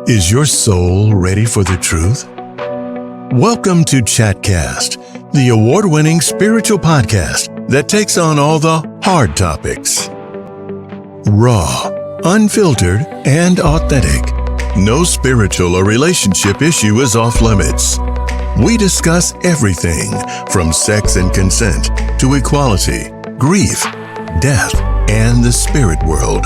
Is your soul ready for the truth? Welcome to Chatcast, the award-winning spiritual podcast that takes on all the hard topics. Raw, unfiltered, and authentic. No spiritual or relationship issue is off limits. We discuss everything from sex and consent to equality, grief, death, and the spirit world.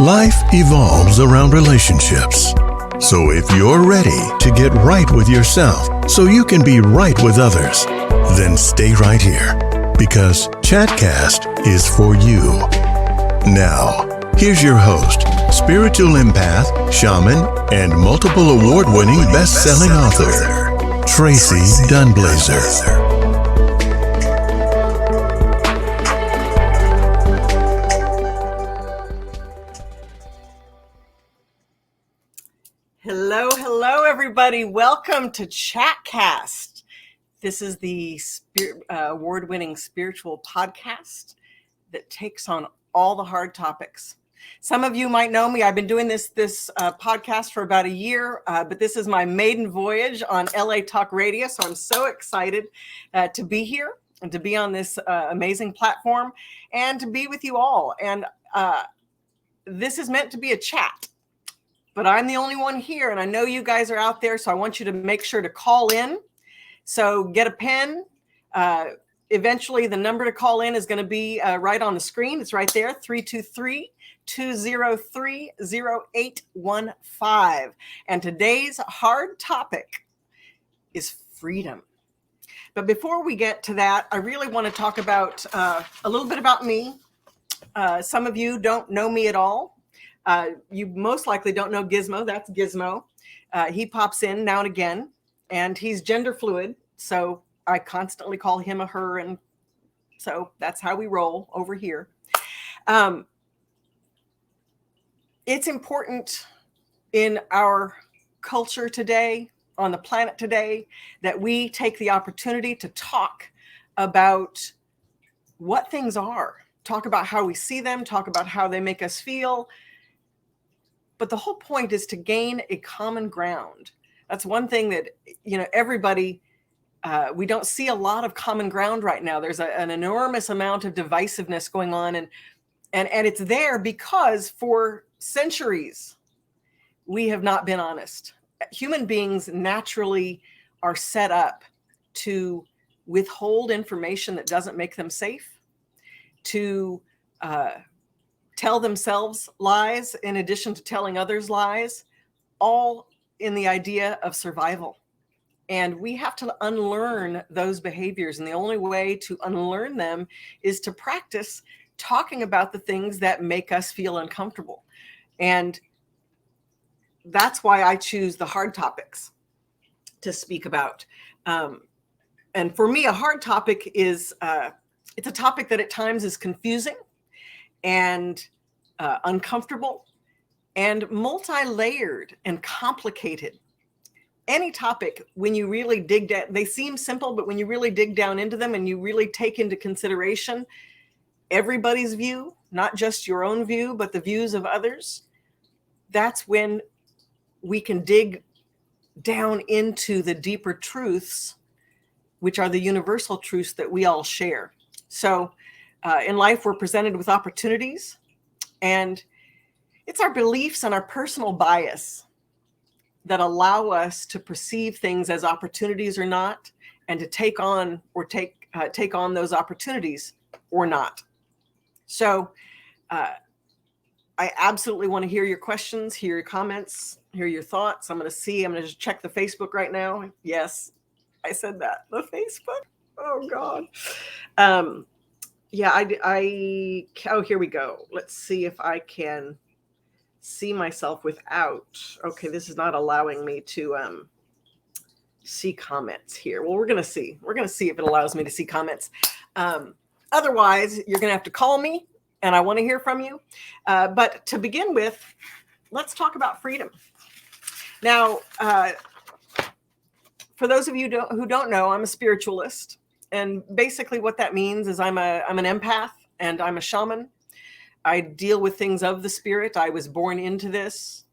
Life evolves around relationships. So if you're ready to get right with yourself so you can be right with others, then stay right here because Chatcast is for you. Now, here's your host, spiritual empath, shaman, and multiple award-winning best-selling author, Tracy Dunblazer. Hello, everybody. Welcome to Chatcast. This is the award-winning spiritual podcast that takes on all the hard topics. Some of you might know me. I've been doing this podcast for about a year, but this is my maiden voyage on LA Talk Radio, so I'm so excited to be here and to be on this amazing platform and to be with you all. And this is meant to be a chat. But I'm the only one here, and I know you guys are out there, so I want you to make sure to call in. So get a pen. Eventually, the number to call in is going to be right on the screen. It's right there, 323-203-0815. And today's hard topic is freedom. But before we get to that, I really want to talk about a little bit about me. Some of you don't know me at all. You most likely don't know Gizmo. That's Gizmo. He pops in now and again, and he's gender fluid. So I constantly call him a her. And so that's how we roll over here. It's important in our culture today, on the planet today, that we take the opportunity to talk about what things are, talk about how we see them, talk about how they make us feel. But the whole point is to gain a common ground. That's one thing that, everybody, we don't see a lot of common ground right now. There's an enormous amount of divisiveness going on. And it's there because for centuries, we have not been honest. Human beings naturally are set up to withhold information that doesn't make them safe, to tell themselves lies in addition to telling others lies, all in the idea of survival. And we have to unlearn those behaviors. And the only way to unlearn them is to practice talking about the things that make us feel uncomfortable. And that's why I choose the hard topics to speak about. And for me, a hard topic is, it's a topic that at times is confusing and uncomfortable and multi-layered and complicated. Any topic, when you really dig down, they seem simple, but when you really dig down into them and you really take into consideration everybody's view, not just your own view, but the views of others, that's when we can dig down into the deeper truths, which are the universal truths that we all share. So in life, we're presented with opportunities, and it's our beliefs and our personal bias that allow us to perceive things as opportunities or not, and to take on those opportunities or not. So I absolutely want to hear your questions, hear your comments, hear your thoughts. I'm going to just check the Facebook right now. Yes, I said that. The Facebook. Oh, God. Here we go. Let's see if I can see myself without. Okay, this is not allowing me to see comments here. Well, we're going to see. We're going to see if it allows me to see comments. Otherwise, you're going to have to call me, and I want to hear from you. But to begin with, let's talk about freedom. Now, for those of you who don't know, I'm a spiritualist. And basically what that means is I'm an empath and I'm a shaman. I deal with things of the spirit. I was born into this.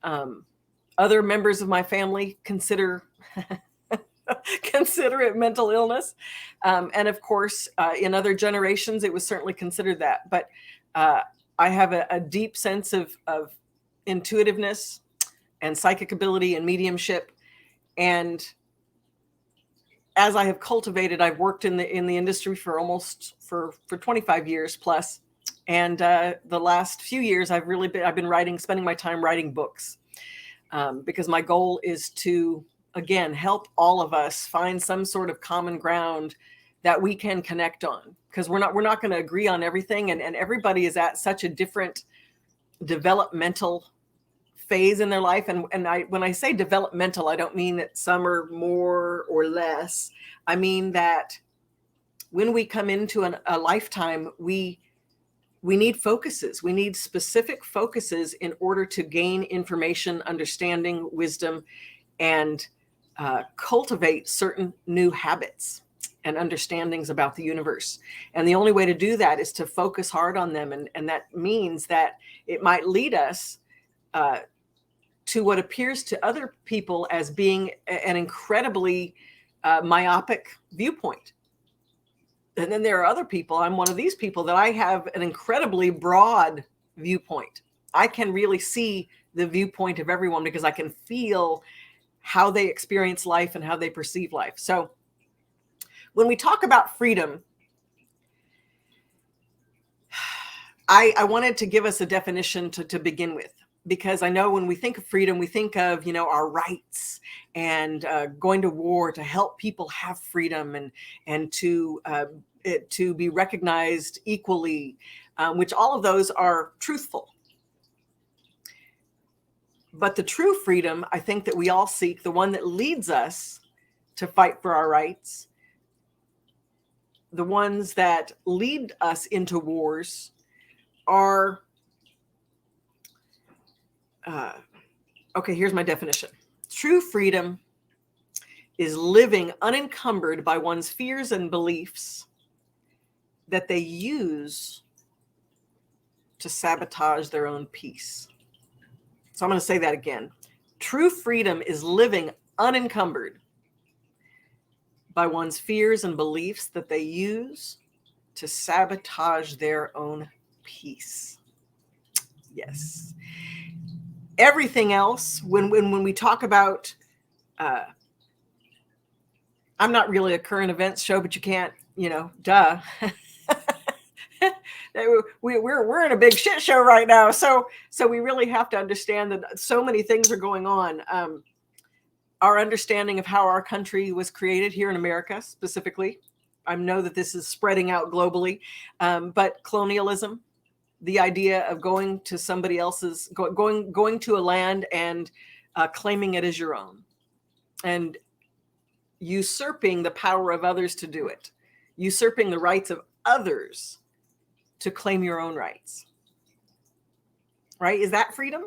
Other members of my family consider it mental illness. And of course, in other generations, it was certainly considered that. But I have a deep sense of intuitiveness and psychic ability and mediumship. And as I have cultivated, I've worked in the industry for 25 years plus. And the last few years, I've been writing, spending my time writing books, because my goal is to, again, help all of us find some sort of common ground that we can connect on, because we're not going to agree on everything, and everybody is at such a different developmental phase in their life. And when I say developmental, I don't mean that some are more or less. I mean that when we come into a lifetime, we need focuses. We need specific focuses in order to gain information, understanding, wisdom, and cultivate certain new habits and understandings about the universe. And the only way to do that is to focus hard on them. And that means that it might lead us to what appears to other people as being an incredibly myopic viewpoint. And then there are other people, I'm one of these people, that I have an incredibly broad viewpoint. I can really see the viewpoint of everyone because I can feel how they experience life and how they perceive life. So when we talk about freedom, I wanted to give us a definition to begin with, because I know when we think of freedom, we think of, our rights and going to war to help people have freedom and to be recognized equally, which all of those are truthful. But the true freedom, I think, that we all seek, the one that leads us to fight for our rights, the ones that lead us into wars, are, okay, here's my definition. True freedom is living unencumbered by one's fears and beliefs that they use to sabotage their own peace. So I'm going to say that again. True freedom is living unencumbered by one's fears and beliefs that they use to sabotage their own peace. Yes. Everything else, when we talk about, I'm not really a current events show, but you can't, duh. We're in a big shit show right now. So we really have to understand that so many things are going on. Our understanding of how our country was created here in America specifically, I know that this is spreading out globally, but colonialism, the idea of going to somebody else's, going to a land and claiming it as your own, and usurping the power of others to do it, usurping the rights of others to claim your own rights. Right? Is that freedom?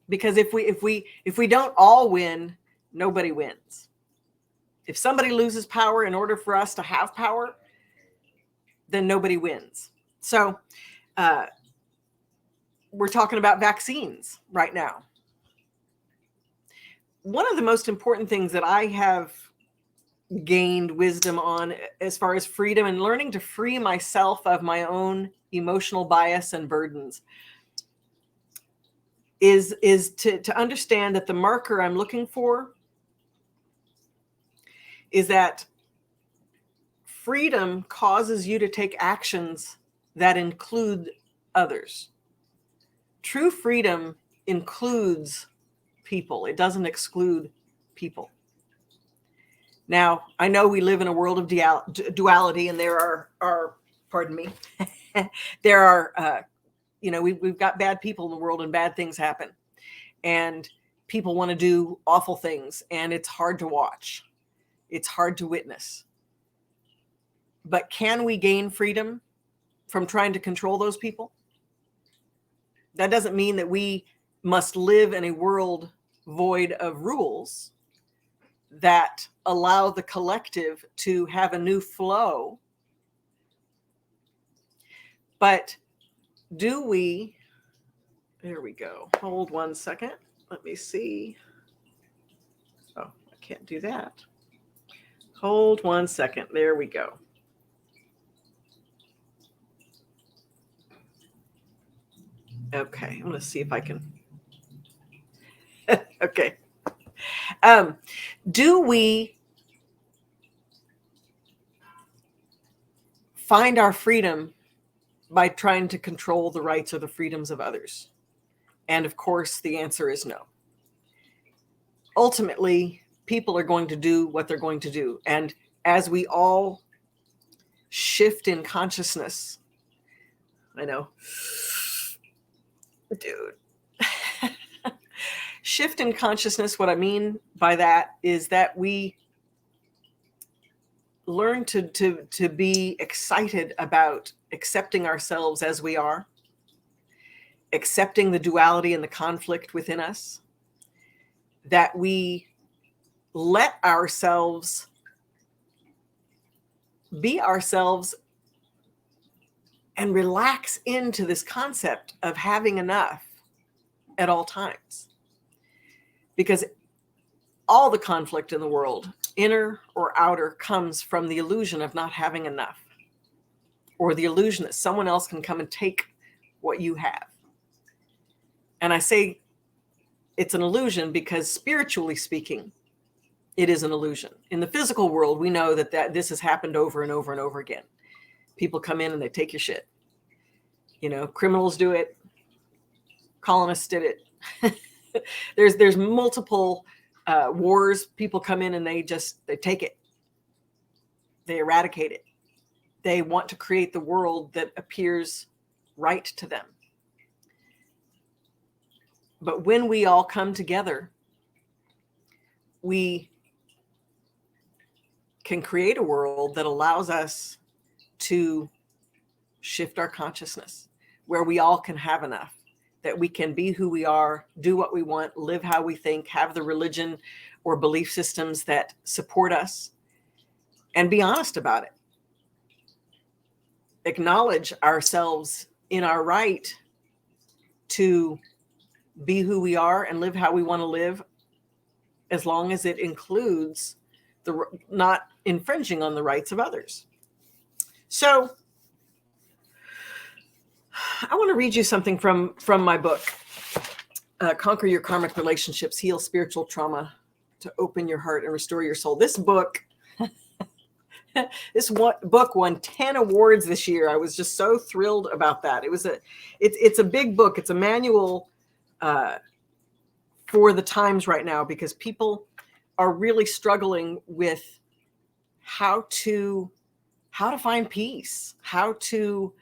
Because if we don't all win, nobody wins. If somebody loses power in order for us to have power, then nobody wins. So we're talking about vaccines right now. One of the most important things that I have gained wisdom on as far as freedom and learning to free myself of my own emotional bias and burdens is to understand that the marker I'm looking for is that freedom causes you to take actions that include others. True freedom includes people. It doesn't exclude people. Now, I know we live in a world of duality, and there are pardon me, there are, we've got bad people in the world and bad things happen. And people want to do awful things, and it's hard to watch. It's hard to witness. But can we gain freedom from trying to control those people? That doesn't mean that we must live in a world void of rules that allow the collective to have a new flow. But do we, There we go. Hold 1 second. Let me see. Oh, I can't do that. Hold 1 second. There we go. Okay, I'm going to see if I can. Okay. Do we find our freedom by trying to control the rights or the freedoms of others? And of course, the answer is no. Ultimately, people are going to do what they're going to do. And as we all shift in consciousness, I know, dude, shift in consciousness, what I mean by that is that we learn to be excited about accepting ourselves as we are, accepting the duality and the conflict within us, that we let ourselves be ourselves and relax into this concept of having enough at all times. Because all the conflict in the world, inner or outer, comes from the illusion of not having enough, or the illusion that someone else can come and take what you have. And I say it's an illusion because spiritually speaking, it is an illusion. In the physical world, we know that this has happened over and over and over again. People come in and they take your shit. You know, criminals do it. Colonists did it. There's multiple wars. People come in and they take it. They eradicate it. They want to create the world that appears right to them. But when we all come together, we can create a world that allows us to shift our consciousness, where we all can have enough, that we can be who we are, do what we want, live how we think, have the religion or belief systems that support us, and be honest about it. Acknowledge ourselves in our right to be who we are and live how we want to live, as long as it includes not infringing on the rights of others. So I want to read you something from my book, Conquer Your Karmic Relationships, Heal Spiritual Trauma to Open Your Heart and Restore Your Soul. This book, book won 10 awards this year. I was just so thrilled about that. It's a big book. It's a manual for the times right now, because people are really struggling with how to find peace, how to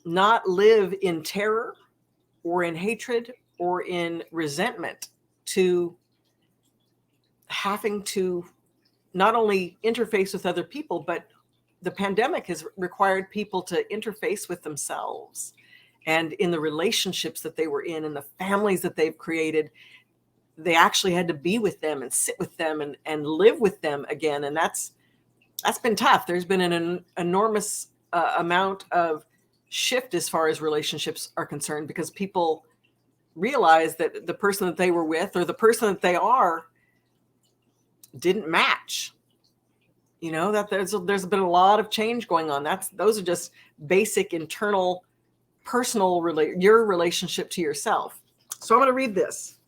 not live in terror or in hatred or in resentment, to having to not only interface with other people, but the pandemic has required people to interface with themselves and in the relationships that they were in and the families that they've created. They actually had to be with them and sit with them and live with them again. And that's been tough. There's been an enormous amount of shift as far as relationships are concerned, because people realize that the person that they were with or the person that they are didn't match. You know, that there's been a lot of change going on. Those are just basic internal personal your relationship to yourself. So I'm going to read this.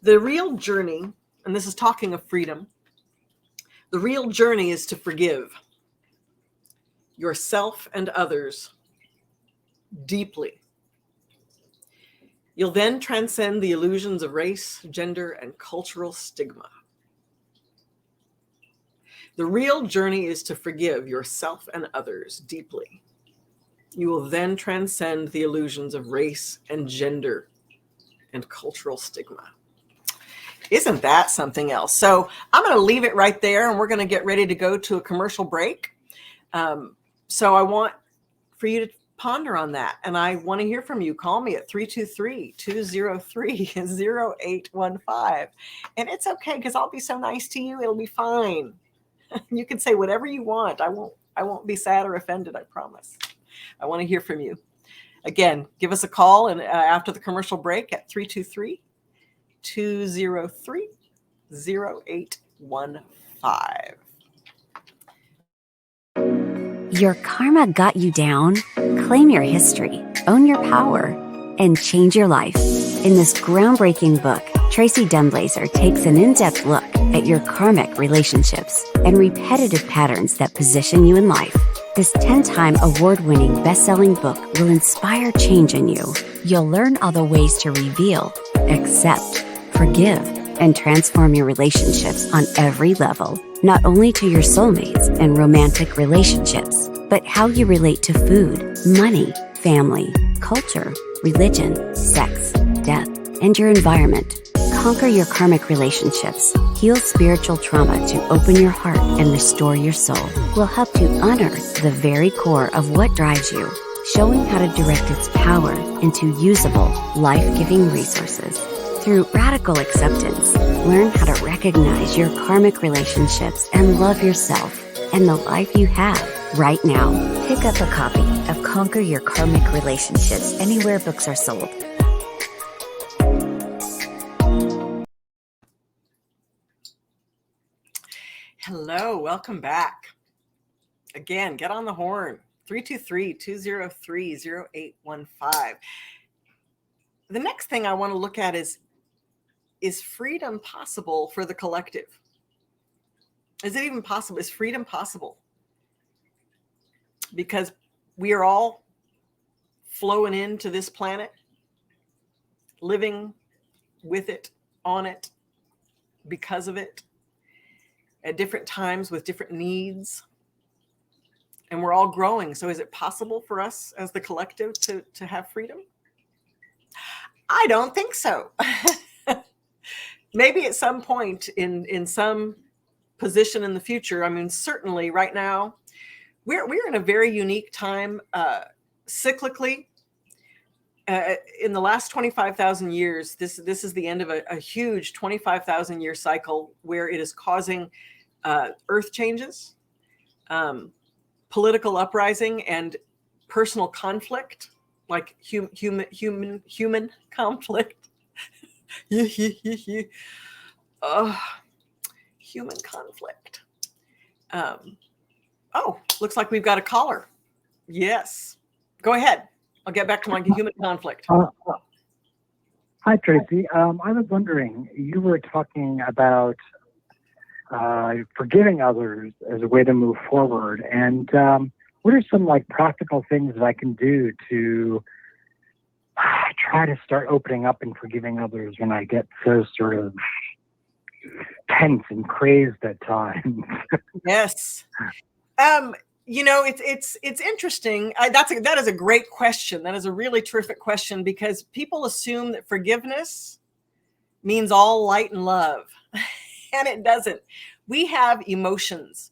The real journey, and this is talking of freedom, the real journey is to forgive yourself and others deeply. You'll then transcend the illusions of race, gender, and cultural stigma. The real journey is to forgive yourself and others deeply. You will then transcend the illusions of race and gender and cultural stigma. Isn't that something else? So I'm going to leave it right there, and we're going to get ready to go to a commercial break. So I want for you to ponder on that, and I want to hear from you. Call me at 323-203-0815. And it's okay, because I'll be so nice to you. It'll be fine. You can say whatever you want. I won't be sad or offended, I promise. I want to hear from you. Again, give us a call and after the commercial break at 323-203-0815. Your karma got you down? Claim your history, own your power, and change your life. In this groundbreaking book, Tracy Dunblazer takes an in-depth look at your karmic relationships and repetitive patterns that position you in life. This 10-time award-winning best-selling book will inspire change in you. You'll learn all the ways to reveal, accept, forgive, and transform your relationships on every level, not only to your soulmates and romantic relationships, but how you relate to food, money, family, culture, religion, sex, death, and your environment. Conquer your karmic relationships, heal spiritual trauma to open your heart and restore your soul. Will help to unearth the very core of what drives you, showing how to direct its power into usable, life-giving resources. Through radical acceptance, learn how to recognize your karmic relationships and love yourself and the life you have right now. Pick up a copy of Conquer Your Karmic Relationships anywhere books are sold. Hello, welcome back. Again, get on the horn. 323-203-0815. The next thing I want to look at is freedom possible for the collective? Is it even possible? Is freedom possible? Because we are all flowing into this planet, living with it, on it, because of it, at different times with different needs. And we're all growing. So is it possible for us as the collective to have freedom? I don't think so. Maybe at some point in some position in the future. I mean, certainly right now, we're in a very unique time cyclically. In the last 25,000 years, this is the end of a huge 25,000 year cycle where it is causing earth changes, political uprising, and personal conflict, like human conflict. Human conflict. Oh, looks like we've got a caller. Yes, go ahead. I'll get back to my human conflict. Hi, Tracy. I was wondering, you were talking about forgiving others as a way to move forward. And what are some practical things that I can do to try to start opening up and forgiving others when I get so sort of tense and crazed at times? Yes. It's interesting. That is a great question. That is a really terrific question, because people assume that forgiveness means all light and love, and it doesn't. We have emotions,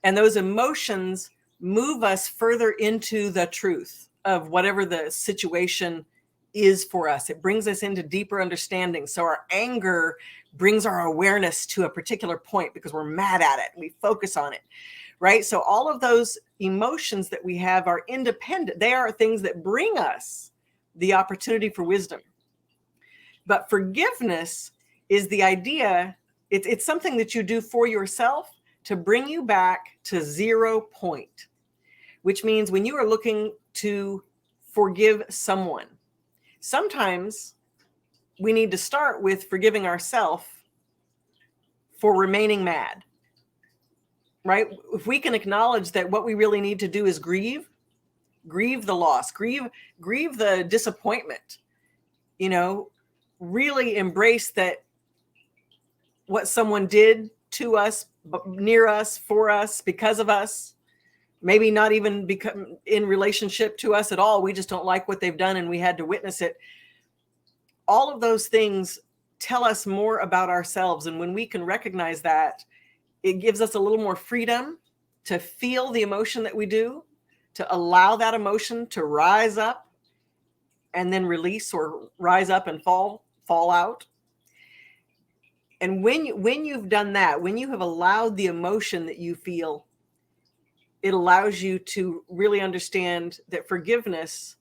and those emotions move us further into the truth of whatever the situation is for us. It brings us into deeper understanding. So our anger brings our awareness to a particular point because we're mad at it. We focus on it. Right? So all of those emotions that we have are independent. They are things that bring us the opportunity for wisdom. But forgiveness is the idea. It's something that you do for yourself to bring you back to 0 point, which means when you are looking to forgive someone, sometimes we need to start with forgiving ourselves for remaining mad. Right? If we can acknowledge that what we really need to do is grieve the loss, grieve the disappointment, really embrace that what someone did to us, near us, for us, because of us, maybe not even become in relationship to us at all. We just don't like what they've done and we had to witness it. All of those things tell us more about ourselves. And when we can recognize that, it gives us a little more freedom to feel the emotion that we do, to allow that emotion to rise up and then release, or rise up and fall out. And when you've done that, when you have allowed the emotion that you feel, it allows you to really understand that forgiveness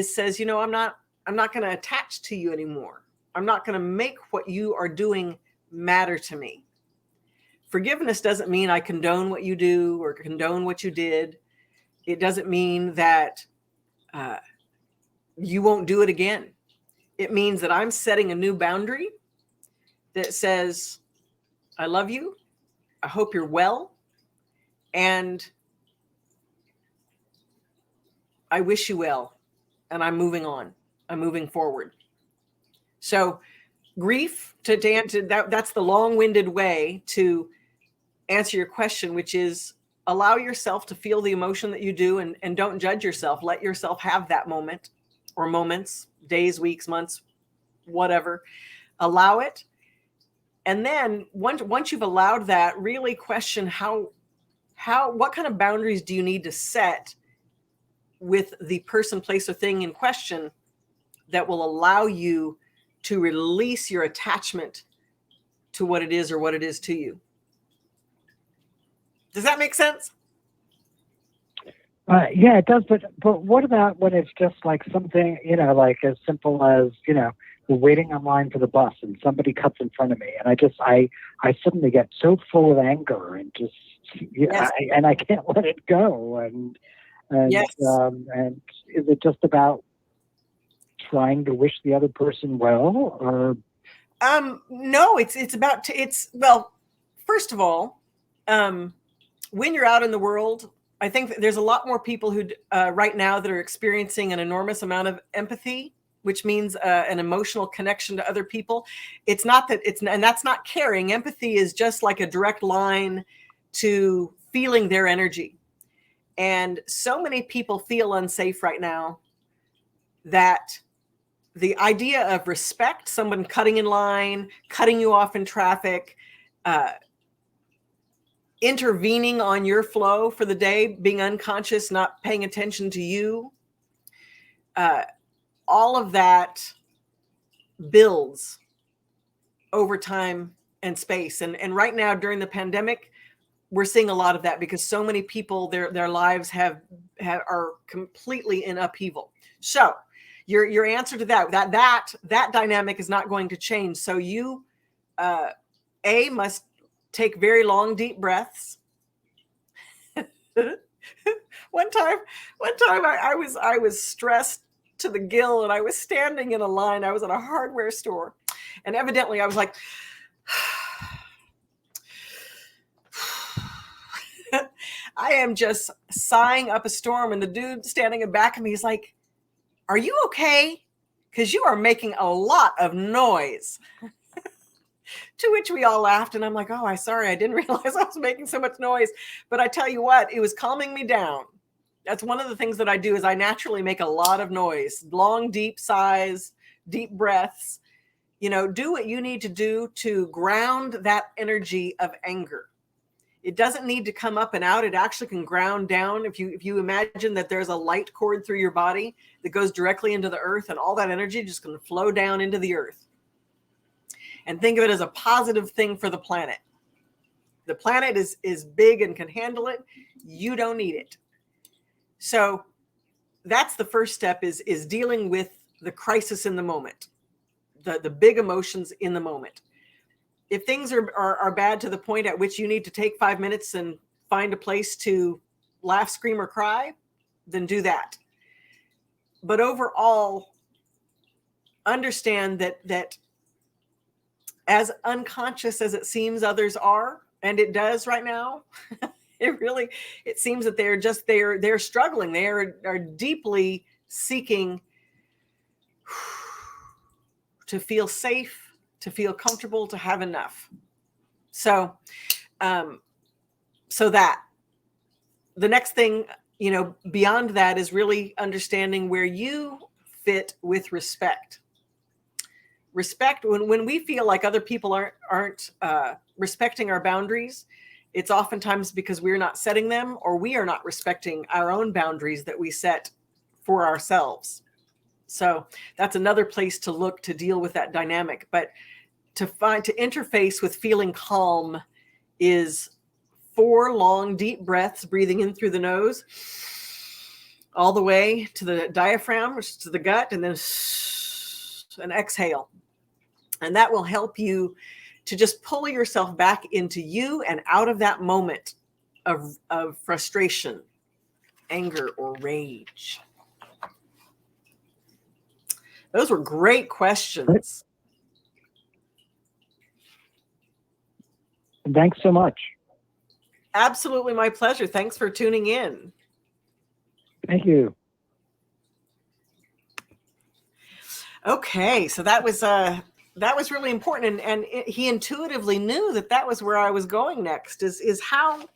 says, I'm not going to attach to you anymore. I'm not going to make what you are doing matter to me. Forgiveness doesn't mean I condone what you do or condone what you did. It doesn't mean that you won't do it again. It means that I'm setting a new boundary that says, I love you. I hope you're well. And I wish you well. And I'm moving on. I'm moving forward. So grief, that's the long-winded way to answer your question, which is allow yourself to feel the emotion that you do, and don't judge yourself. Let yourself have that moment or moments, days, weeks, months, whatever. Allow it. And then once you've allowed that, really question what kind of boundaries do you need to set with the person, place, or thing in question that will allow you to release your attachment to what it is or what it is to you. Does that make sense? Yeah, it does. But what about when it's just like something, like as simple as, we're waiting online for the bus and somebody cuts in front of me, and I suddenly get so full of anger and just, Yes. I can't let it go. And Yes. And is it just about trying to wish the other person well, or? No, it's about, well, first of all, when you're out in the world, I think that there's a lot more people who right now that are experiencing an enormous amount of empathy, which means an emotional connection to other people. It's not that and that's not caring. Empathy is just like a direct line to feeling their energy. And so many people feel unsafe right now that the idea of respect, someone cutting in line, cutting you off in traffic, intervening on your flow for the day, being unconscious, not paying attention to you, all of that builds over time and space. And right now during the pandemic, we're seeing a lot of that because so many people, their lives are completely in upheaval. So your answer to that dynamic is not going to change. So you must take very long, deep breaths. One time I was stressed to the gill, and I was standing in a line. I was at a hardware store, and evidently I was like, I am just sighing up a storm. And the dude standing in back of me is like, are you okay? Because you are making a lot of noise. To which we all laughed. And I'm like, oh, sorry. I didn't realize I was making so much noise. But I tell you what, it was calming me down. That's one of the things that I do is I naturally make a lot of noise, long, deep sighs, deep breaths. Do what you need to do to ground that energy of anger. It doesn't need to come up and out. It actually can ground down. If you imagine that there's a light cord through your body that goes directly into the earth, and all that energy just going to flow down into the earth. And think of it as a positive thing for the planet. The planet is big and can handle it. You don't need it. So that's the first step is dealing with the crisis in the moment, the big emotions in the moment. If things are bad to the point at which you need to take 5 minutes and find a place to laugh, scream, or cry, then do that. But overall, understand that as unconscious as it seems others are, and it does right now, it seems that they're struggling. They are deeply seeking to feel safe, to feel comfortable, to have enough. So that the next thing, beyond that is really understanding where you fit with respect. Respect, when we feel like other people aren't respecting our boundaries, it's oftentimes because we're not setting them, or we are not respecting our own boundaries that we set for ourselves. So that's another place to look to deal with that dynamic. But to interface with feeling calm is 4 long, deep breaths, breathing in through the nose, all the way to the diaphragm, which is to the gut, and then an exhale. And that will help you to just pull yourself back into you and out of that moment of frustration, anger, or rage. Those were great questions. Thanks so much. Absolutely my pleasure. Thanks for tuning in. Thank you. Okay, so that was really important, and he intuitively knew that was where I was going next. Is how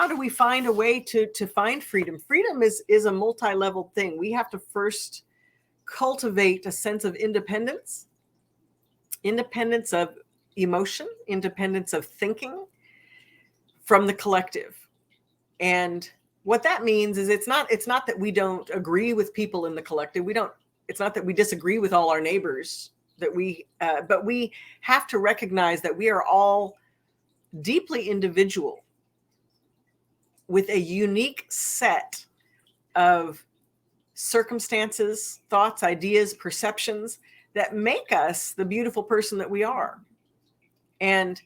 do we find a way to find freedom? Freedom is a multi-level thing. We have to first cultivate a sense of independence of emotion, independence of thinking from the collective. And what that means is it's not that we don't agree with people in the collective. It's not that we disagree with all our neighbors, but we have to recognize that we are all deeply individual with a unique set of circumstances, thoughts, ideas, perceptions that make us the beautiful person that we are. And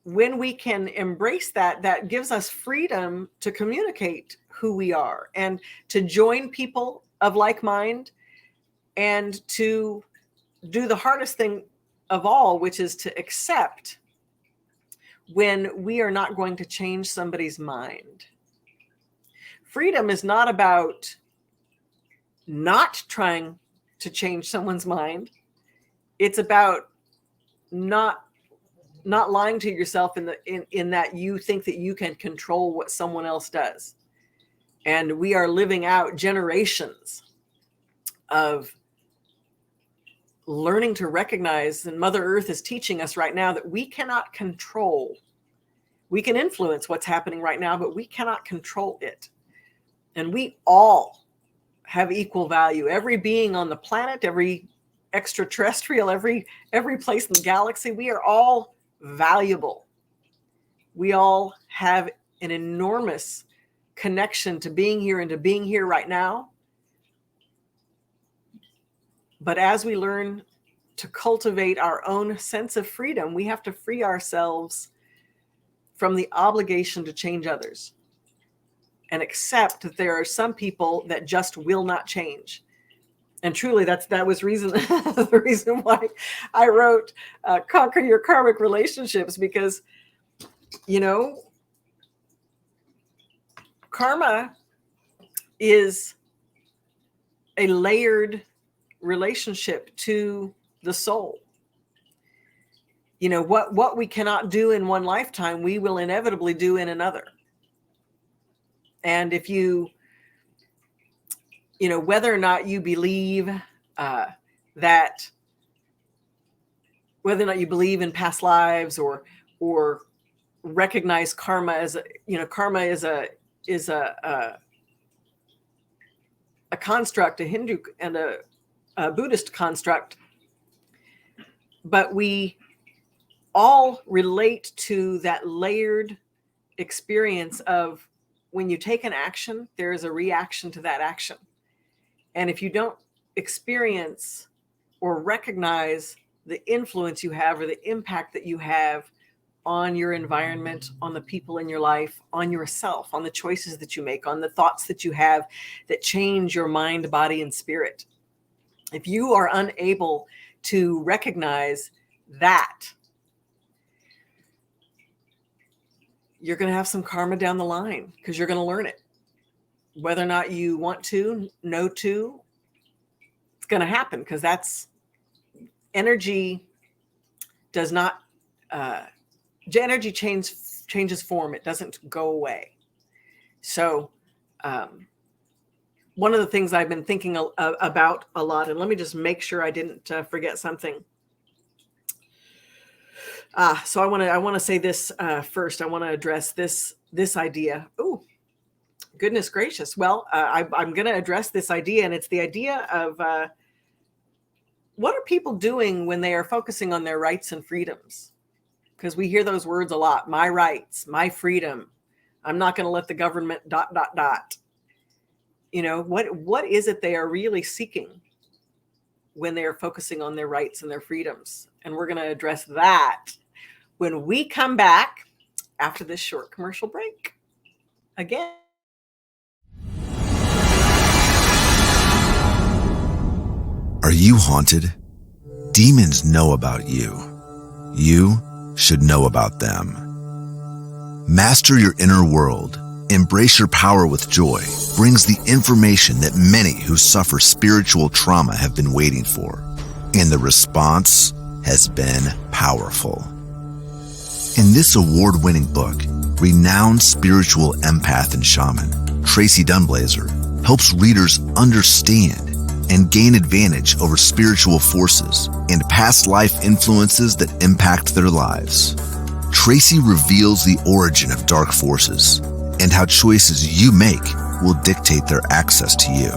when we can embrace that, that gives us freedom to communicate who we are and to join people of like mind and to do the hardest thing of all, which is to accept when we are not going to change somebody's mind. Freedom is not about not trying to change someone's mind. It's about not lying to yourself in that you think that you can control what someone else does. And we are living out generations of learning to recognize, and Mother Earth is teaching us right now that we cannot control. We can influence what's happening right now, but we cannot control it. And we all have equal value. Every being on the planet, every extraterrestrial, every place in the galaxy, we are all valuable. We all have an enormous connection to being here and to being here right now. But as we learn to cultivate our own sense of freedom, we have to free ourselves from the obligation to change others and accept that there are some people that just will not change. And truly, that was the reason why I wrote Conquer Your Karmic Relationships, because, karma is a layered relationship to the soul. What we cannot do in one lifetime, we will inevitably do in another. And if whether or not you believe whether or not you believe in past lives or recognize karma as karma is a construct, a Hindu and a Buddhist construct, but we all relate to that layered experience of when you take an action, there is a reaction to that action. And if you don't experience or recognize the influence you have or the impact that you have on your environment, on the people in your life, on yourself, on the choices that you make, on the thoughts that you have that change your mind, body, and spirit, if you are unable to recognize that, you're going to have some karma down the line, because you're going to learn it. Whether or not you want to, know to, it's going to happen, because that's energy does not, energy changes form. It doesn't go away. So one of the things I've been thinking about a lot, and let me just make sure I didn't forget something. So I want to say this first. I want to address this idea. Oh, goodness gracious. Well, I'm going to address this idea, and it's the idea of what are people doing when they are focusing on their rights and freedoms? Because we hear those words a lot. My rights, my freedom. I'm not going to let the government ... what is it they are really seeking when they are focusing on their rights and their freedoms? And we're going to address that when we come back after this short commercial break. Again. Are you haunted? Demons know about you. You should know about them. Master your inner world. Embrace your power with joy brings the information that many who suffer spiritual trauma have been waiting for. And the response has been powerful. In this award-winning book, renowned spiritual empath and shaman, Tracy Dunblazer, helps readers understand and gain advantage over spiritual forces and past life influences that impact their lives. Tracy reveals the origin of dark forces and how choices you make will dictate their access to you.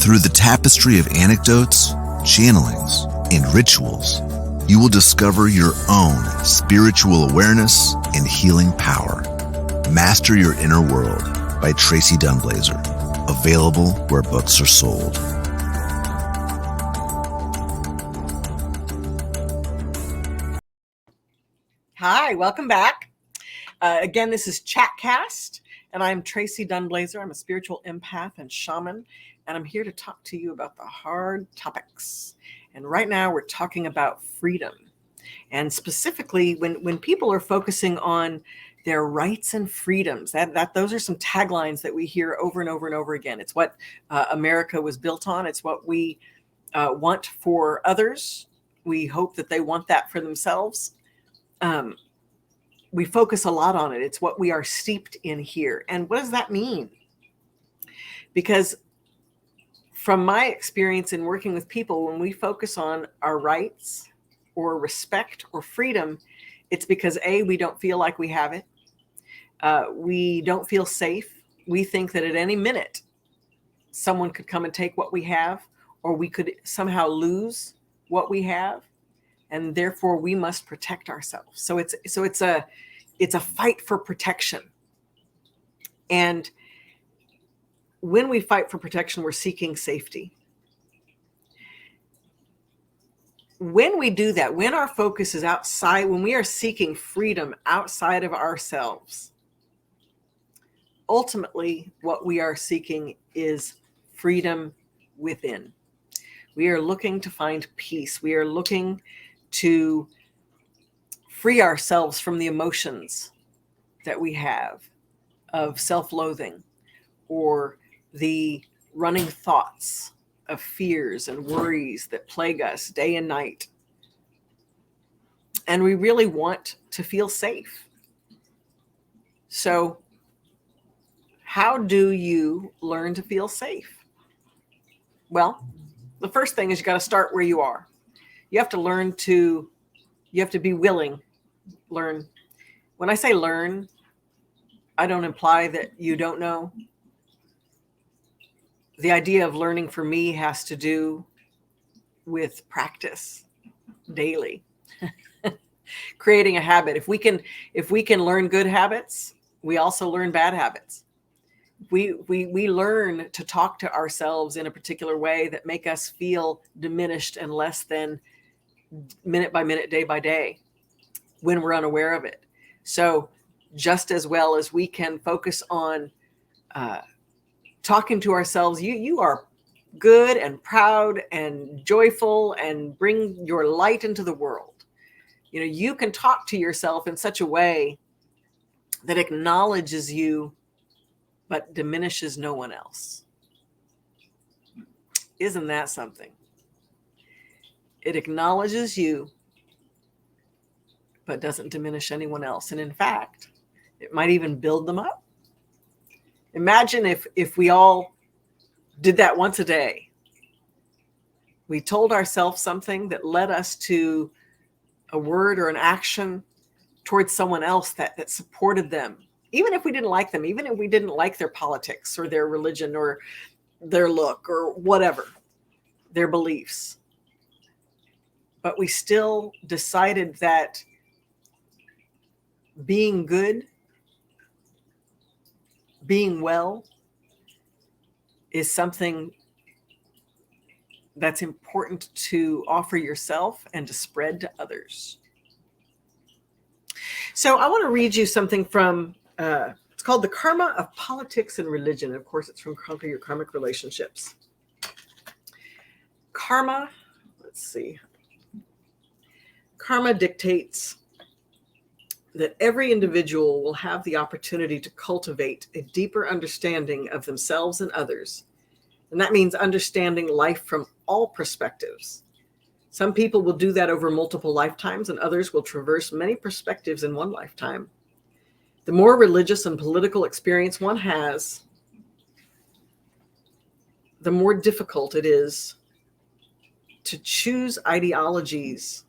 Through the tapestry of anecdotes, channelings, and rituals, you will discover your own spiritual awareness and healing power. Master Your Inner World by Tracy Dunblazer. Available where books are sold. Hi, welcome back. Again, this is Chatcast, and I'm Tracy Dunblazer. I'm a spiritual empath and shaman, and I'm here to talk to you about the hard topics. And right now we're talking about freedom. And specifically, when people are focusing on their rights and freedoms, that those are some taglines that we hear over and over and over again. It's what America was built on. It's what we want for others. We hope that they want that for themselves. We focus a lot on it. It's what we are steeped in here. And what does that mean? Because from my experience in working with people, when we focus on our rights or respect or freedom, it's because A, we don't feel like we have it. We don't feel safe. We think that at any minute, someone could come and take what we have, or we could somehow lose what we have. And therefore we must protect ourselves. So it's a fight for protection. And when we fight for protection, we're seeking safety. When we do that, when our focus is outside, when we are seeking freedom outside of ourselves, ultimately what we are seeking is freedom within. We are looking to find peace. We are looking to free ourselves from the emotions that we have of self-loathing or the running thoughts of fears and worries that plague us day and night. And we really want to feel safe. So how do you learn to feel safe? Well, the first thing is you got to start where you are. You have to be willing. Learn. When I say learn, I don't imply that you don't know. The idea of learning for me has to do with practice daily. Creating a habit. If we can learn good habits, we also learn bad habits. We learn to talk to ourselves in a particular way that make us feel diminished and less than minute by minute, day by day, when we're unaware of it. So just as well as we can focus on talking to ourselves, you are good and proud and joyful and bring your light into the world. You know, you can talk to yourself in such a way that acknowledges you, but diminishes no one else. Isn't that something? It acknowledges you, but doesn't diminish anyone else. And in fact, it might even build them up. Imagine if we all did that once a day. We told ourselves something that led us to a word or an action towards someone else that supported them. Even if we didn't like them, even if we didn't like their politics or their religion or their look or whatever, their beliefs. But we still decided that being good, being well, is something that's important to offer yourself and to spread to others. So I want to read you something from, it's called The Karma of Politics and Religion. And of course, it's from Conquer Your Karmic Relationships. Karma, let's see. Karma dictates that every individual will have the opportunity to cultivate a deeper understanding of themselves and others. And that means understanding life from all perspectives. Some people will do that over multiple lifetimes, and others will traverse many perspectives in one lifetime. The more religious and political experience one has, the more difficult it is to choose ideologies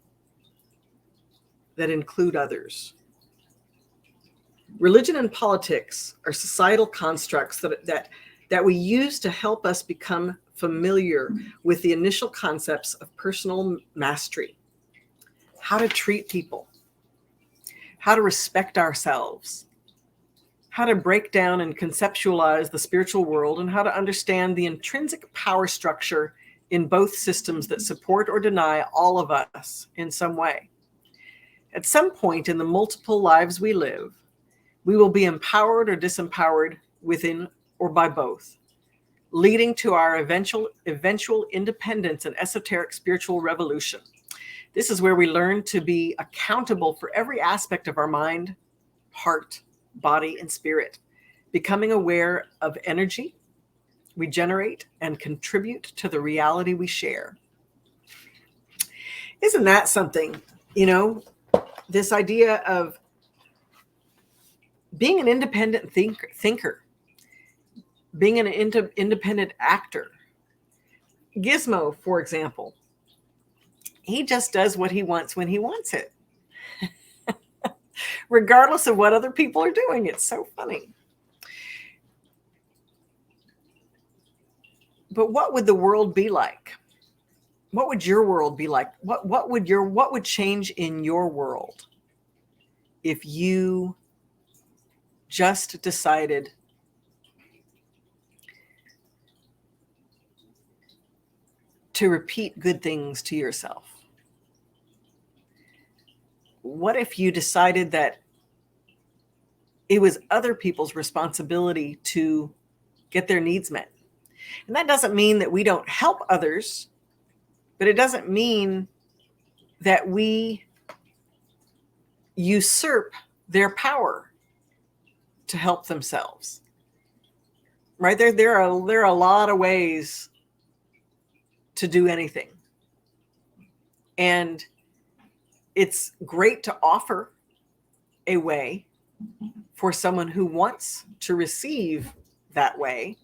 that include others. Religion and politics are societal constructs that we use to help us become familiar with the initial concepts of personal mastery, how to treat people, how to respect ourselves, how to break down and conceptualize the spiritual world, and how to understand the intrinsic power structure in both systems that support or deny all of us in some way. At some point in the multiple lives we live, we will be empowered or disempowered within or by both, leading to our eventual independence and esoteric spiritual revolution. This is where we learn to be accountable for every aspect of our mind, heart, body, and spirit, becoming aware of energy we generate and contribute to the reality we share. Isn't that something? This idea of being an independent thinker, being an independent actor. Gizmo, for example, he just does what he wants when he wants it, regardless of what other people are doing. It's so funny. But what would the world be like? What would your world be like? What would change in your world if you just decided to repeat good things to yourself? What if you decided that it was other people's responsibility to get their needs met? And that doesn't mean that we don't help others, but it doesn't mean that we usurp their power to help themselves. Right? There are a lot of ways to do anything. And it's great to offer a way for someone who wants to receive that way,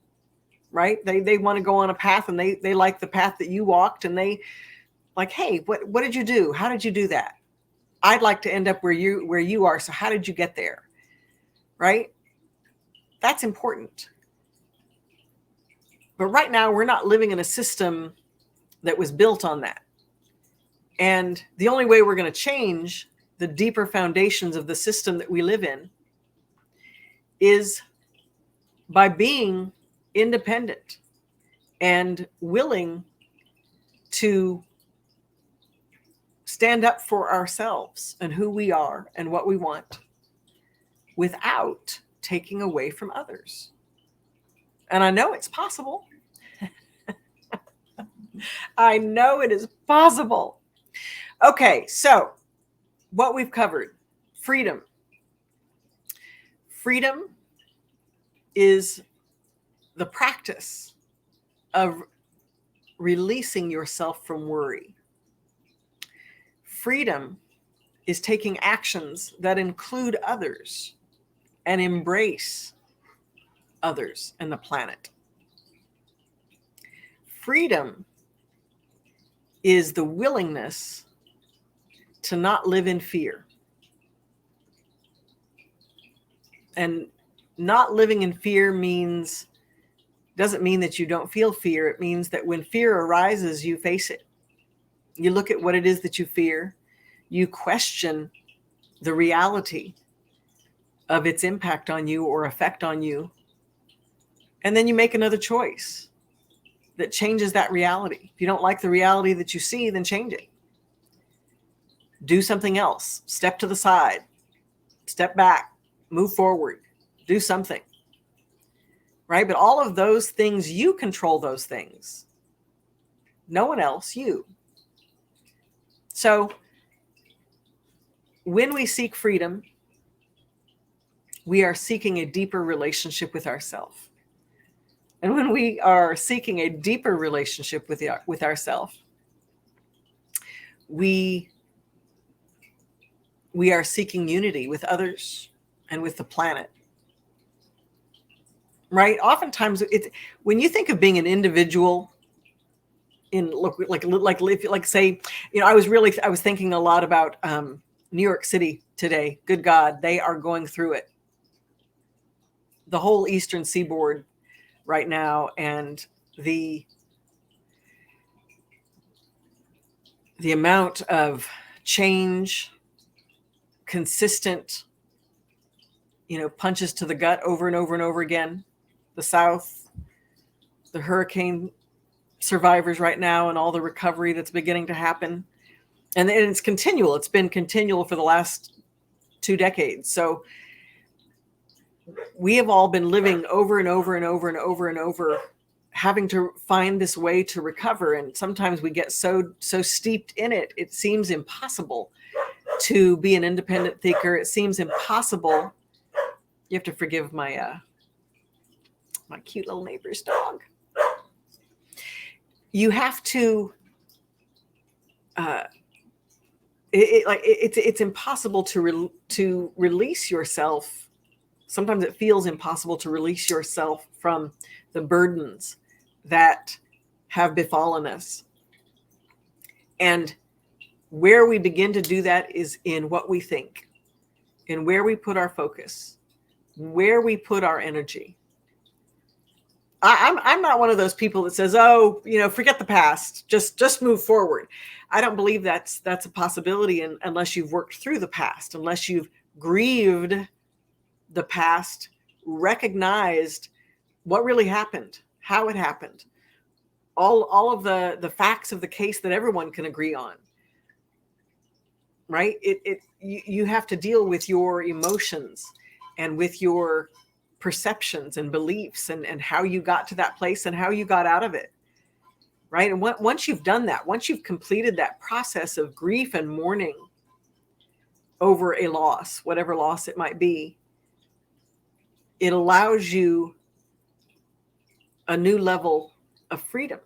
right? They want to go on a path, and they like the path that you walked, and they like, hey, what did you do? How did you do that? I'd like to end up where you are. So how did you get there? Right? That's important. But right now we're not living in a system that was built on that. And the only way we're going to change the deeper foundations of the system that we live in is by being independent and willing to stand up for ourselves and who we are and what we want without taking away from others. And I know it's possible. I know it is possible. Okay, so what we've covered: freedom. Freedom is the practice of releasing yourself from worry. Freedom is taking actions that include others and embrace others and the planet. Freedom is the willingness to not live in fear. And not living in fear doesn't mean that you don't feel fear. It means that when fear arises, you face it. You look at what it is that you fear. You question the reality of its impact on you or effect on you. And then you make another choice. that changes that reality. If you don't like the reality that you see, then change it. Do something else. Step to the side. Step back. Move forward. Do something. Right? But all of those things, you control those things. No one else, you. So when we seek freedom, we are seeking a deeper relationship with ourselves. And when we are seeking a deeper relationship with ourselves, we are seeking unity with others and with the planet. Right? Oftentimes, when you think of being an individual, like say, I was thinking a lot about New York City today. Good God, they are going through it. The whole Eastern Seaboard right now, and the amount of change, consistent, punches to the gut over and over and over again. The South, the hurricane survivors right now, and all the recovery that's beginning to happen. And it's continual. It's been continual for the last 2 decades. So we have all been living over and over and over and over and over, having to find this way to recover. And sometimes we get so steeped in it, it seems impossible to be an independent thinker. It seems impossible. You have to forgive my my cute little neighbor's dog. You have to. It's impossible to release yourself. Sometimes it feels impossible to release yourself from the burdens that have befallen us. And where we begin to do that is in what we think, in where we put our focus, where we put our energy. I'm not one of those people that says, oh, forget the past, just move forward. I don't believe that's a possibility unless you've worked through the past, unless you've grieved the past, recognized what really happened, how it happened, all of the facts of the case that everyone can agree on. Right? You have to deal with your emotions and with your perceptions and beliefs and how you got to that place and how you got out of it. Right? And once you've done that, once you've completed that process of grief and mourning over a loss, whatever loss it might be, it allows you a new level of freedom.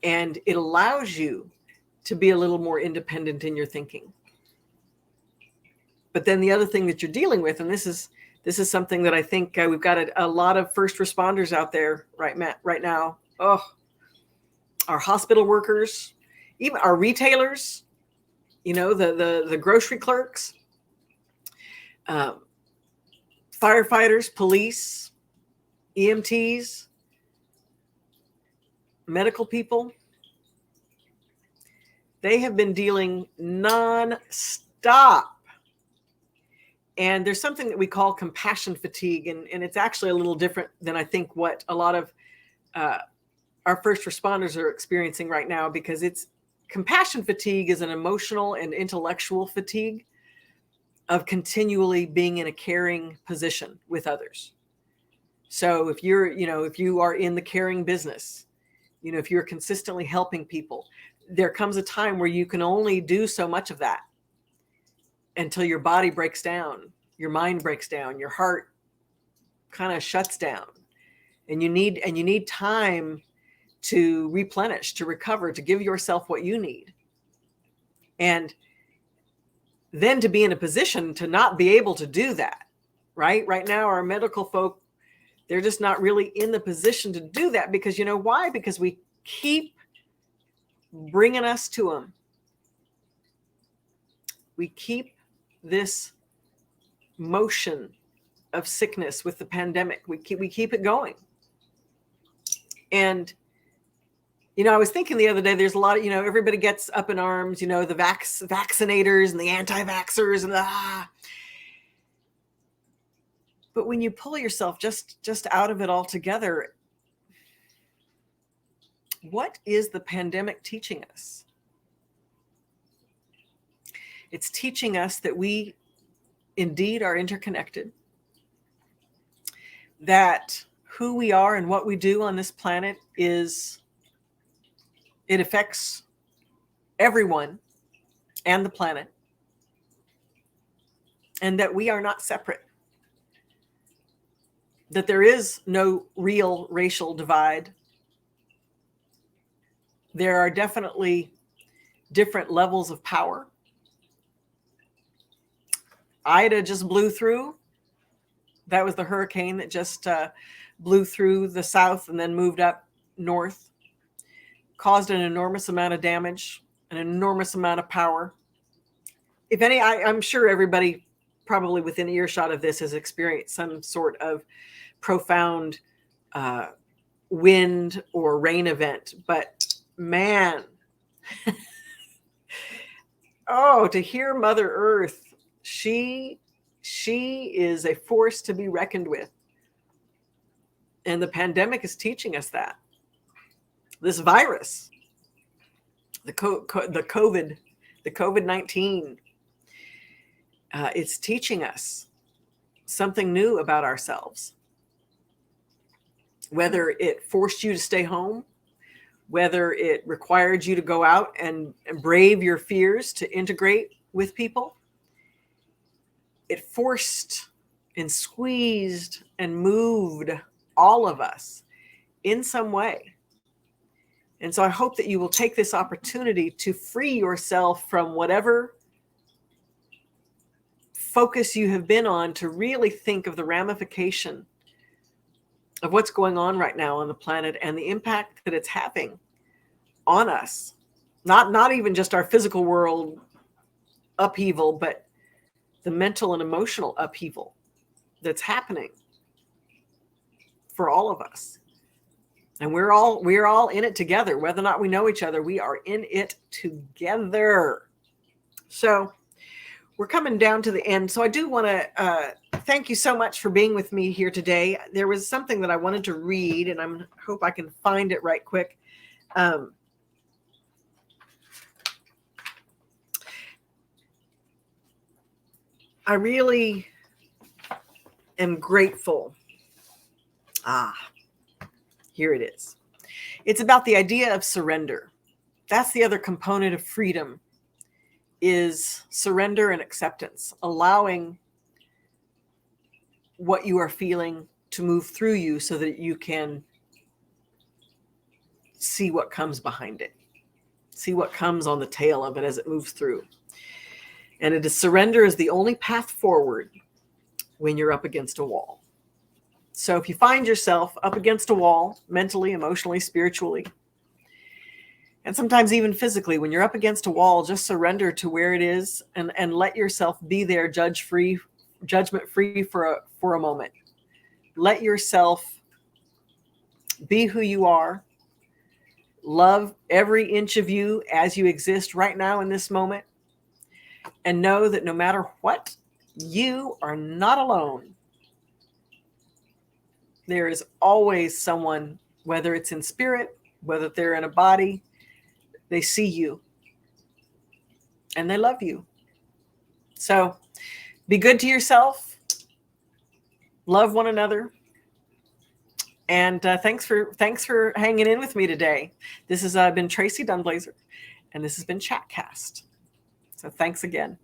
And it allows you to be a little more independent in your thinking. But then the other thing that you're dealing with, and this is something that I think we've got a lot of first responders out there right now. Oh, our hospital workers, even our retailers, the grocery clerks, firefighters, police, EMTs, medical people. They have been dealing non-stop. And there's something that we call compassion fatigue. And it's actually a little different than I think what a lot of our first responders are experiencing right now, because compassion fatigue is an emotional and intellectual fatigue of continually being in a caring position with others. So if you are in the caring business, if you're consistently helping people, there comes a time where you can only do so much of that until your body breaks down, your mind breaks down, your heart kind of shuts down, and you need time to replenish, to recover, to give yourself what you need. And then to be in a position to not be able to do that, right? Right now, our medical folk, they're just not really in the position to do that, because you know why? Because we keep bringing us to them. We keep this motion of sickness with the pandemic. We keep it going. And, I was thinking the other day, there's a lot of, everybody gets up in arms, the vaccinators and the anti-vaxxers and But when you pull yourself just out of it altogether, what is the pandemic teaching us? It's teaching us that we indeed are interconnected, that who we are and what we do on this planet it affects everyone and the planet, and that we are not separate, that there is no real racial divide. There are definitely different levels of power. Ida just blew through. That was the hurricane that just blew through the south and then moved up north, caused an enormous amount of damage, an enormous amount of power. If any, I'm sure everybody probably within earshot of this has experienced some sort of profound wind or rain event. But man, to hear Mother Earth, she is a force to be reckoned with. And the pandemic is teaching us that. This virus, the COVID-19, it's teaching us something new about ourselves. Whether it forced you to stay home, whether it required you to go out and brave your fears to integrate with people, it forced and squeezed and moved all of us in some way. And so I hope that you will take this opportunity to free yourself from whatever focus you have been on, to really think of the ramification of what's going on right now on the planet and the impact that it's having on us. Not even just our physical world upheaval, but the mental and emotional upheaval that's happening for all of us. And we're all in it together. Whether or not we know each other, we are in it together. So we're coming down to the end. So I do want to thank you so much for being with me here today. There was something that I wanted to read, and I hope I can find it right quick. I really am grateful. Here it is. It's about the idea of surrender. That's the other component of freedom, is surrender and acceptance, allowing what you are feeling to move through you so that you can see what comes behind it, see what comes on the tail of it as it moves through. And it is surrender is the only path forward when you're up against a wall. So if you find yourself up against a wall, mentally, emotionally, spiritually, and sometimes even physically, when you're up against a wall, just surrender to where it is and let yourself be there, judgment free for a moment. Let yourself be who you are. Love every inch of you as you exist right now in this moment. And know that no matter what, you are not alone. There is always someone, whether it's in spirit, whether they're in a body, they see you and they love you. So be good to yourself, love one another. And thanks for hanging in with me today. This has been Tracy Dunblazer, and this has been Chatcast. So thanks again.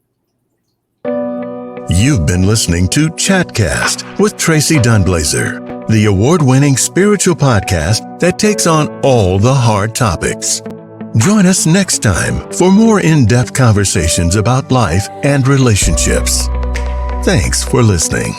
You've been listening to Chatcast with Tracy Dunblazer, the award-winning spiritual podcast that takes on all the hard topics. Join us next time for more in-depth conversations about life and relationships. Thanks for listening.